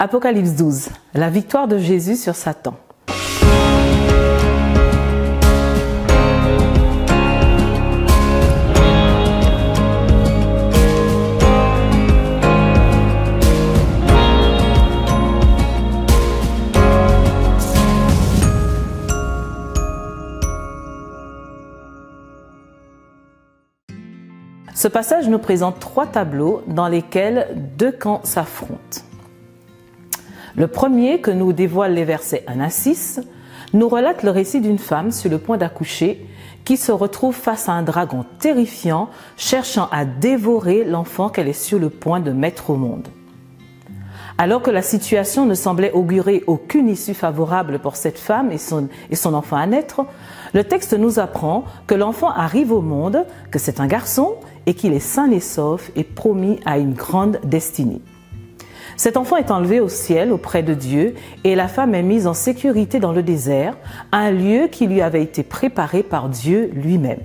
Apocalypse 12, la victoire de Jésus sur Satan. Ce passage nous présente trois tableaux dans lesquels deux camps s'affrontent. Le premier, que nous dévoilent les versets 1 à 6, nous relate le récit d'une femme sur le point d'accoucher qui se retrouve face à un dragon terrifiant cherchant à dévorer l'enfant qu'elle est sur le point de mettre au monde. Alors que la situation ne semblait augurer aucune issue favorable pour cette femme et son enfant à naître, le texte nous apprend que l'enfant arrive au monde, que c'est un garçon et qu'il est sain et sauf et promis à une grande destinée. Cet enfant est enlevé au ciel auprès de Dieu et la femme est mise en sécurité dans le désert, un lieu qui lui avait été préparé par Dieu lui-même.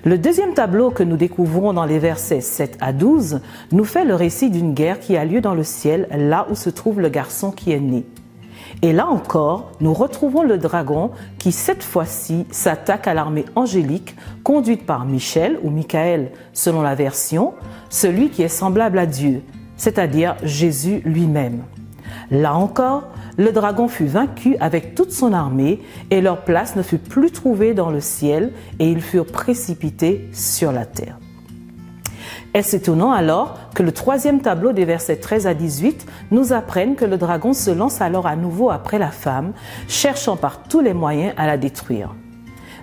Le deuxième tableau que nous découvrons dans les versets 7 à 12 nous fait le récit d'une guerre qui a lieu dans le ciel, là où se trouve le garçon qui est né. Et là encore, nous retrouvons le dragon qui, cette fois-ci, s'attaque à l'armée angélique conduite par Michel ou Michael selon la version, celui qui est semblable à Dieu, c'est-à-dire Jésus lui-même. Là encore, le dragon fut vaincu avec toute son armée et leur place ne fut plus trouvée dans le ciel et ils furent précipités sur la terre. Est-ce étonnant alors que le troisième tableau des versets 13 à 18 nous apprenne que le dragon se lance alors à nouveau après la femme, cherchant par tous les moyens à la détruire.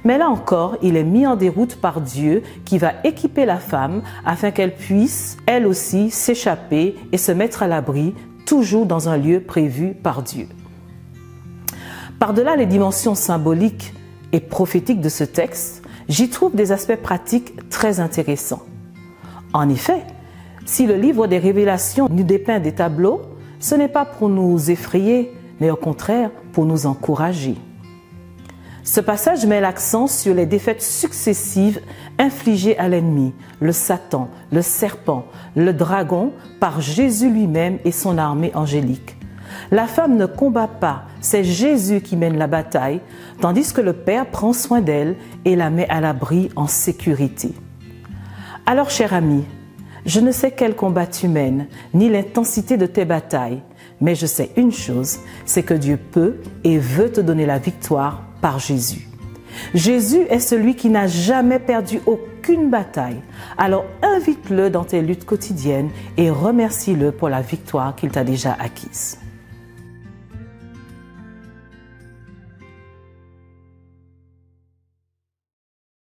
Mais là encore, il est mis en déroute par Dieu qui va équiper la femme afin qu'elle puisse, elle aussi, s'échapper et se mettre à l'abri, toujours dans un lieu prévu par Dieu. Par-delà les dimensions symboliques et prophétiques de ce texte, j'y trouve des aspects pratiques très intéressants. En effet, si le livre des Révélations nous dépeint des tableaux, ce n'est pas pour nous effrayer, mais au contraire pour nous encourager. Ce passage met l'accent sur les défaites successives infligées à l'ennemi, le Satan, le serpent, le dragon, par Jésus lui-même et son armée angélique. La femme ne combat pas, c'est Jésus qui mène la bataille, tandis que le Père prend soin d'elle et la met à l'abri en sécurité. Alors, cher ami, je ne sais quel combat tu mènes, ni l'intensité de tes batailles, mais je sais une chose, c'est que Dieu peut et veut te donner la victoire par Jésus. Jésus est celui qui n'a jamais perdu aucune bataille. Alors invite-le dans tes luttes quotidiennes et remercie-le pour la victoire qu'il t'a déjà acquise.